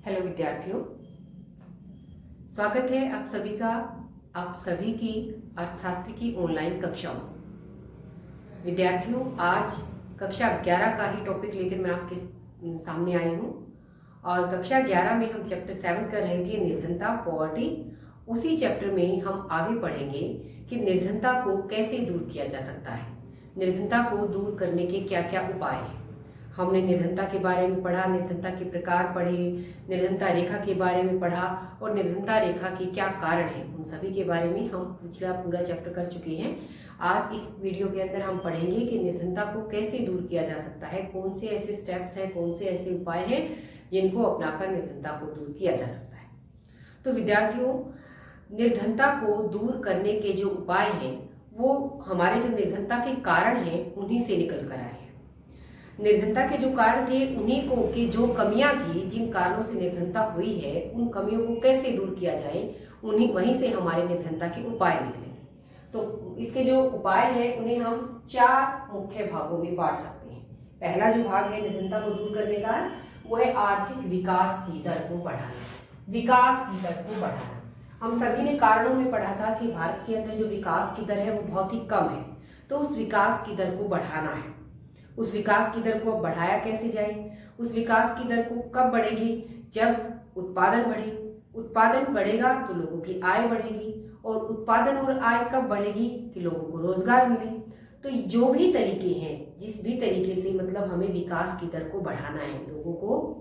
Hello विद्यार्थियों, स्वागत है आप सभी का आप सभी की अर्थशास्त्र की ऑनलाइन कक्षाओं में। विद्यार्थियों, आज कक्षा 11 का ही टॉपिक लेकर मैं आपके सामने आई हूँ और कक्षा 11 में हम चैप्टर 7 कर रहे थे निर्धनता, पॉवर्टी। उसी चैप्टर में हम आगे पढ़ेंगे कि निर्धनता को कैसे दूर किया जा सकता है, निर्धनता को दूर करने के क्या क्या उपाय हैं। हमने निर्धनता के बारे में पढ़ा, निर्धनता के प्रकार पढ़े, निर्धनता रेखा के बारे में पढ़ा और निर्धनता रेखा के क्या कारण हैं, उन सभी के बारे में हम पिछला पूरा चैप्टर कर चुके हैं। आज इस वीडियो के अंदर हम पढ़ेंगे कि निर्धनता को कैसे दूर किया जा सकता है, कौन से ऐसे स्टेप्स हैं, कौन से ऐसे उपाय हैं जिनको अपनाकर निर्धनता को दूर किया जा सकता है। तो विद्यार्थियों, निर्धनता को दूर करने के जो उपाय हैं वो हमारे जो निर्धनता के कारण हैं उन्हीं से निकल कर आए हैं। निर्धनता के जो कारण थे उन्हीं को की जो कमियां थी, जिन कारणों से निर्धनता हुई है, उन कमियों को कैसे दूर किया जाए, उन्हीं वहीं से हमारे निर्धनता के उपाय निकलेंगे। तो इसके जो उपाय हैं उन्हें हम 4 मुख्य भागों में बांट सकते हैं। पहला जो भाग है निर्धनता को दूर करने का, वो है आर्थिक विकास की दर को बढ़ाना। विकास की दर को बढ़ाना, हम सभी ने कारणों में पढ़ा था कि भारत के अंदर जो विकास की दर है वो बहुत ही कम है, तो उस विकास की दर को बढ़ाना है। उस विकास की दर को बढ़ाया कैसे जाए? उस विकास की दर को कब बढ़ेगी? जब उत्पादन बढ़े। उत्पादन बढ़ेगा तो लोगों की आय बढ़ेगी, और उत्पादन और आय कब बढ़ेगी कि लोगों को रोजगार मिले। तो जो भी तरीके हैं, जिस भी तरीके से मतलब हमें विकास की दर को बढ़ाना है, लोगों को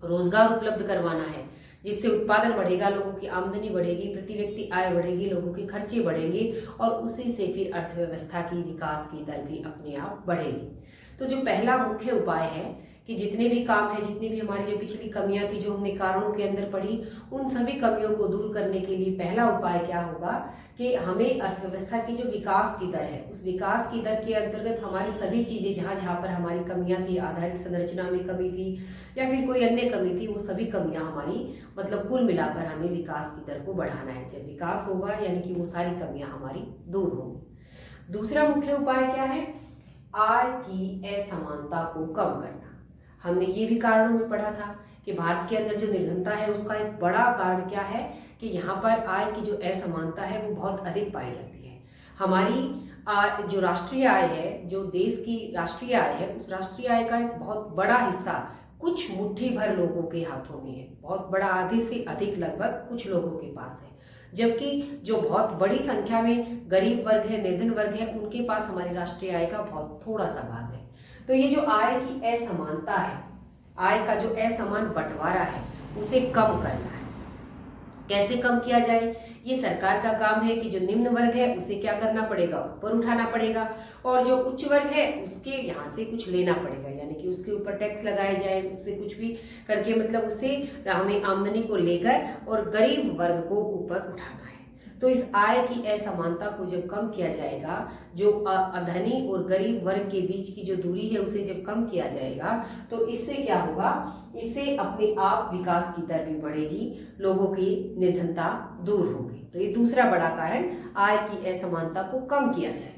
रोजगार उपलब्ध करवाना है, जिससे उत्पादन बढ़ेगा, लोगों की आमदनी बढ़ेगी, प्रति व्यक्ति आय बढ़ेगी, लोगों के खर्चे बढ़ेंगे और उसी से फिर अर्थव्यवस्था की विकास की दर भी अपने आप बढ़ेगी। तो जो पहला मुख्य उपाय है कि जितने भी काम है, जितनी भी हमारी जो पिछली कमियां थी, जो हमने कारणों के अंदर पढ़ी, उन सभी कमियों को दूर करने के लिए पहला उपाय क्या होगा कि हमें अर्थव्यवस्था की जो विकास की दर है, उस विकास की दर के अंतर्गत हमारी सभी चीजें जहां जहां पर हमारी कमियां थी, आधारिक संरचना में कमी थी या फिर कोई अन्य कमी थी, वो सभी कमियां हमारी मतलब कुल मिलाकर हमें विकास की दर को बढ़ाना है। जब विकास होगा यानी कि वो सारी कमियां हमारी दूर होंगी। दूसरा मुख्य उपाय क्या है? आय की असमानता को कम करना। हमने ये भी कारणों में पढ़ा था कि भारत के अंदर जो निर्धनता है उसका एक बड़ा कारण क्या है कि यहाँ पर आय की जो असमानता है वो बहुत अधिक पाई जाती है। हमारी जो राष्ट्रीय आय है, जो देश की राष्ट्रीय आय है, उस राष्ट्रीय आय का एक बहुत बड़ा हिस्सा कुछ मुट्ठी भर लोगों के हाथों में है। बहुत बड़ा, आधे से अधिक लगभग कुछ लोगों के पास है, जबकि जो बहुत बड़ी संख्या में गरीब वर्ग है, निर्धन वर्ग है, उनके पास हमारी राष्ट्रीय आय का बहुत थोड़ा सा भाग है। तो ये जो आय की असमानता है, आय का जो असमान बंटवारा है, उसे कम करना है। कैसे कम किया जाए? ये सरकार का काम है कि जो निम्न वर्ग है उसे क्या करना पड़ेगा, ऊपर उठाना पड़ेगा, और जो उच्च वर्ग है उसके यहाँ से कुछ लेना पड़ेगा, यानी कि उसके ऊपर टैक्स लगाए जाए, उससे कुछ भी करके मतलब उससे हमें आमदनी को लेकर और गरीब वर्ग को ऊपर उठाना है। तो इस आय की असमानता को जब कम किया जाएगा, जो धनी और गरीब वर्ग के बीच की जो दूरी है उसे जब कम किया जाएगा, तो इससे क्या होगा? इससे अपने आप विकास की दर भी बढ़ेगी, लोगों की निर्धनता दूर होगी। तो ये दूसरा बड़ा कारण, आय की असमानता को कम किया जाए।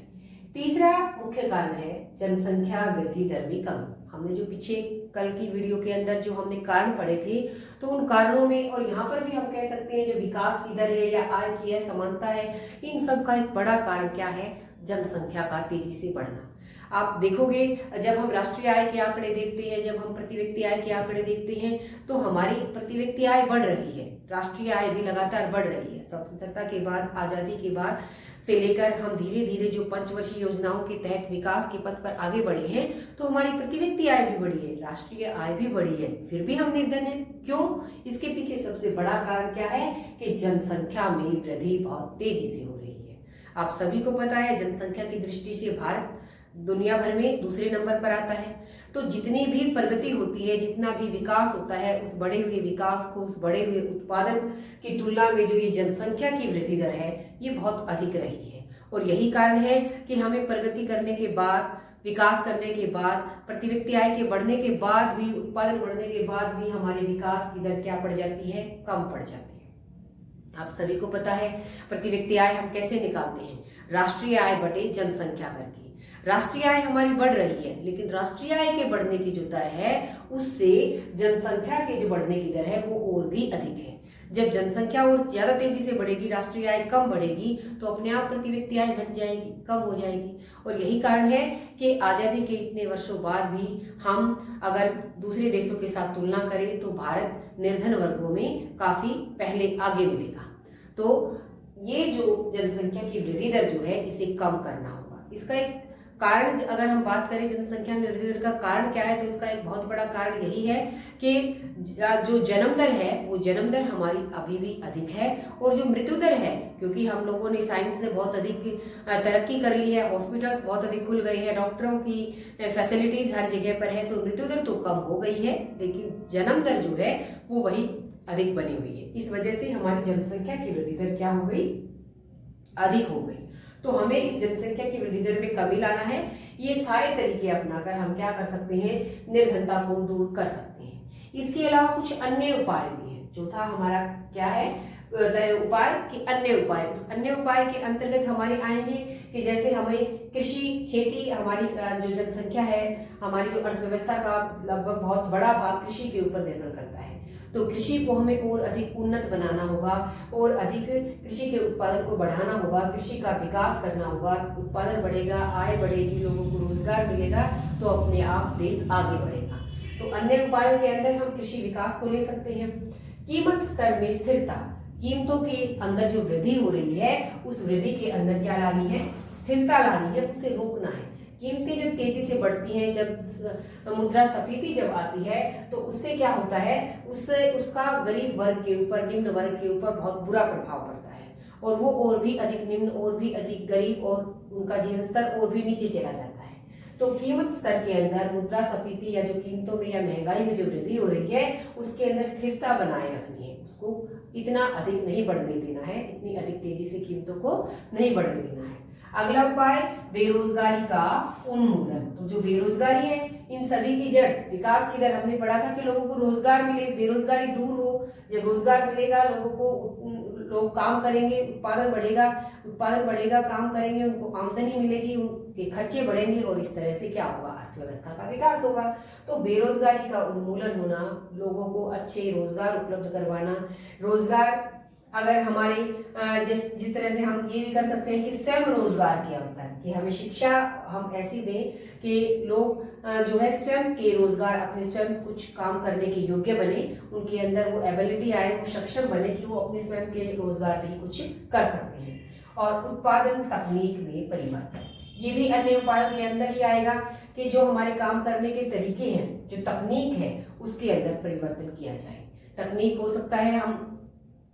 तीसरा मुख्य कारण है जनसंख्या वृद्धि दर में कमी। हमने जो पीछे कल की वीडियो के अंदर जो हमने कारण पढ़े थे, तो उन कारणों में और यहाँ पर भी हम कह सकते हैं जो विकास की दर है या आय की असमानता है, इन सब का एक बड़ा कारण क्या है? जनसंख्या का तेजी से बढ़ना। आप देखोगे, जब हम राष्ट्रीय आय के आंकड़े देखते हैं, जब हम प्रति व्यक्ति आय के आंकड़े देखते हैं, तो हमारी प्रति व्यक्ति आय बढ़ रही है, राष्ट्रीय आय भी लगातार बढ़ रही है। स्वतंत्रता के बाद, आजादी के बाद से लेकर हम धीरे धीरे जो पंचवर्षीय योजनाओं के तहत विकास के पथ पर आगे बढ़े हैं, तो हमारी प्रति व्यक्ति आय भी बढ़ी है, राष्ट्रीय आय भी बढ़ी है, फिर भी हम निर्धन हैं। क्यों? इसके पीछे सबसे बड़ा कारण क्या है कि जनसंख्या में वृद्धि बहुत तेजी से हो रही है। आप सभी को पता है, जनसंख्या की दृष्टि से भारत दुनिया भर में दूसरे नंबर पर आता है। तो जितनी भी प्रगति होती है, जितना भी विकास होता है, उस बढ़े हुए विकास को, उस बढ़े हुए उत्पादन की तुलना में जो ये जनसंख्या की वृद्धि दर है, ये बहुत अधिक रही है। और यही कारण है कि हमें प्रगति करने के बाद, विकास करने के बाद, प्रति व्यक्ति आय के बढ़ने के बाद भी, उत्पादन बढ़ने के बाद भी हमारे विकास की दर क्या पड़ जाती है? कम पड़ जाती है। आप सभी को पता है प्रति व्यक्ति आय हम कैसे निकालते हैं? राष्ट्रीय आय बटे जनसंख्या करके। राष्ट्रीय आय हमारी बढ़ रही है, लेकिन राष्ट्रीय आय के बढ़ने की जो दर है उससे जनसंख्या के जो बढ़ने की दर है वो और भी अधिक है। जब जनसंख्या और ज्यादा तेजी से बढ़ेगी, राष्ट्रीय आय कम बढ़ेगी, तो अपने आप प्रति व्यक्ति आय घट जाएगी, कम हो जाएगी। और यही कारण है कि आजादी के इतने वर्षों बाद भी हम अगर दूसरे देशों के साथ तुलना करें तो भारत निर्धन वर्गों में काफी पहले आगे मिलेगा। तो ये जो जनसंख्या की वृद्धि दर जो है इसे कम करना होगा। इसका एक कारण अगर हम बात करें जनसंख्या में वृद्धि दर का कारण क्या है, तो इसका एक बहुत बड़ा कारण यही है कि जो जन्म दर है वो जन्म दर हमारी अभी भी अधिक है, और जो मृत्यु दर है, क्योंकि हम लोगों ने साइंस ने बहुत अधिक तरक्की कर ली है, हॉस्पिटल्स बहुत अधिक खुल गए हैं, डॉक्टरों की फैसिलिटीज हर जगह पर है, तो मृत्यु दर तो कम हो गई है, लेकिन जन्म दर जो है वो वही अधिक बनी हुई है। इस वजह से हमारी जनसंख्या की वृद्धि दर क्या हो गई, अधिक हो गई। तो हमें इस जनसंख्या की वृद्धि दर में कमी लाना है। ये सारे तरीके अपनाकर हम क्या कर सकते हैं, निर्धनता को दूर कर सकते हैं। इसके अलावा कुछ अन्य उपाय भी हैं। चौथा हमारा क्या है, उपाय कि अन्य उपाय। उस अन्य उपाय के अंतर्गत हमारे आएंगे कि जैसे हमें कृषि, खेती, हमारी जो जनसंख्या है, हमारी जो अर्थव्यवस्था का लगभग बहुत बड़ा भाग कृषि के ऊपर निर्भर करता है, तो कृषि को हमें और अधिक उन्नत बनाना होगा और अधिक कृषि के उत्पादन को बढ़ाना होगा, कृषि का विकास करना होगा। उत्पादन बढ़ेगा, आय बढ़ेगी, लोगों को रोजगार मिलेगा, तो अपने आप देश आगे बढ़ेगा। तो अन्य उपायों के अंदर हम कृषि विकास को ले सकते हैं। कीमत स्तर में स्थिरता, कीमतों के अंदर जो वृद्धि हो रही है उस वृद्धि के अंदर क्या लानी है, स्थिरता लानी है, उसे रोकना है। कीमतें जब तेजी से बढ़ती हैं, जब मुद्रास्फीति जब आती है, तो उससे क्या होता है, उससे उसका गरीब वर्ग के ऊपर, निम्न वर्ग के ऊपर बहुत बुरा प्रभाव पड़ता है, और वो और भी अधिक निम्न, और भी अधिक गरीब, और उनका जीवन स्तर और भी नीचे चला जाता है। तो कीमत स्तर के अंदर मुद्रास्फीति या जो कीमतों में या महंगाई में जो वृद्धि हो रही है उसके अंदर स्थिरता बनाए रखनी है। उसको इतना अधिक नहीं बढ़ने देना है, इतनी अधिक तेजी से कीमतों को नहीं बढ़ने देना है। अगला उपाय बेरोजगारी का उन्मूलन। तो जो बेरोजगारी है, इन सभी की जड़ विकास की दर। हमने पढ़ा था कि लोगों को रोजगार मिले, बेरोजगारी दूर हो। जब रोजगार मिलेगा, लोगों को, लोग काम करेंगे, उत्पादन बढ़ेगा, काम करेंगे, उनको आमदनी मिलेगी, उनके खर्चे बढ़ेंगे, और इस तरह से क्या होगा, अर्थव्यवस्था का विकास होगा। तो बेरोजगारी का उन्मूलन होना, लोगों को अच्छे रोजगार उपलब्ध करवाना। रोजगार अगर हमारे जिस तरह से हम ये भी कर सकते हैं कि स्वयं रोजगार के अवसर, कि हमें शिक्षा हम ऐसी दें कि लोग जो है स्वयं के रोजगार, अपने स्वयं कुछ काम करने के योग्य बने, उनके अंदर वो एबिलिटी आए, वो सक्षम बने कि वो अपने स्वयं के रोजगार भी कुछ कर सकते हैं। और उत्पादन तकनीक में परिवर्तन, ये भी अन्य उपायों के अंदर ही आएगा कि जो हमारे काम करने के तरीके हैं, जो तकनीक है, उसके अंदर परिवर्तन किया जाए। तकनीक हो सकता है, हम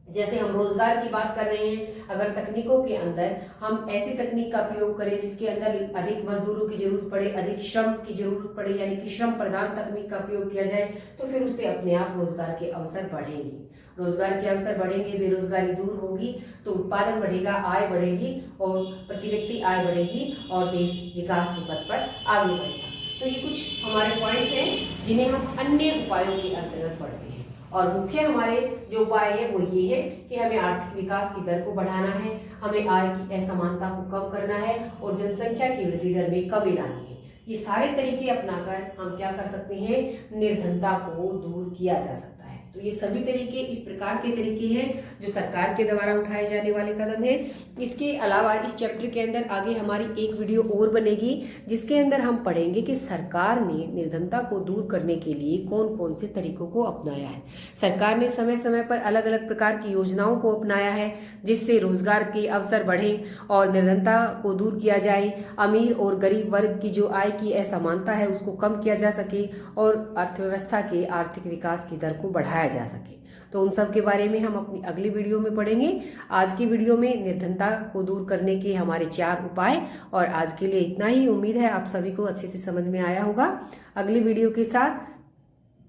जैसे हम रोजगार की बात कर रहे हैं, अगर तकनीकों के अंदर हम ऐसी तकनीक का प्रयोग करें जिसके अंदर अधिक मजदूरों की जरूरत पड़े, अधिक श्रम की जरूरत पड़े, यानी कि श्रम प्रधान तकनीक का प्रयोग किया जाए, तो फिर उससे अपने आप रोजगार के अवसर बढ़ेंगे। रोजगार के अवसर बढ़ेंगे, बेरोजगारी दूर होगी, तो उत्पादन बढ़ेगा, आय बढ़ेगी, और प्रति व्यक्ति आय बढ़ेगी, और देश विकास के पथ पर आगे बढ़ेगा। तो ये कुछ हमारे पॉइंट्स हैं जिन्हें हम अन्य उपायों के अंतर्गत पढ़ते हैं। और मुख्य हमारे जो उपाय है वो ये है कि हमें आर्थिक विकास की दर को बढ़ाना है, हमें आय की असमानता को कम करना है, और जनसंख्या की वृद्धि दर में कमी लानी है। ये सारे तरीके अपनाकर हम क्या कर सकते हैं, निर्धनता को दूर किया जा सकता है। तो ये सभी तरीके, इस प्रकार के तरीके हैं जो सरकार के द्वारा उठाए जाने वाले कदम हैं। इसके अलावा इस चैप्टर के अंदर आगे हमारी एक वीडियो और बनेगी जिसके अंदर हम पढ़ेंगे कि सरकार ने निर्धनता को दूर करने के लिए कौन कौन से तरीकों को अपनाया है। सरकार ने समय समय पर अलग अलग प्रकार की योजनाओं को अपनाया है जिससे रोजगार के अवसर बढ़े और निर्धनता को दूर किया जाए, अमीर और गरीब वर्ग की जो आय की असमानता है उसको कम किया जा सके, और अर्थव्यवस्था के आर्थिक विकास की दर को बढ़ाया जा सके। तो उन सब के बारे में हम अपनी अगली वीडियो में पढ़ेंगे। आज की वीडियो में निर्धनता को दूर करने के हमारे 4 उपाय, और आज के लिए इतना ही। उम्मीद है आप सभी को अच्छे से समझ में आया होगा। अगली वीडियो के साथ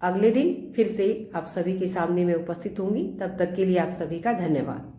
अगले दिन फिर से आप सभी के सामने मैं उपस्थित होंगी। तब तक के लिए आप सभी का धन्यवाद।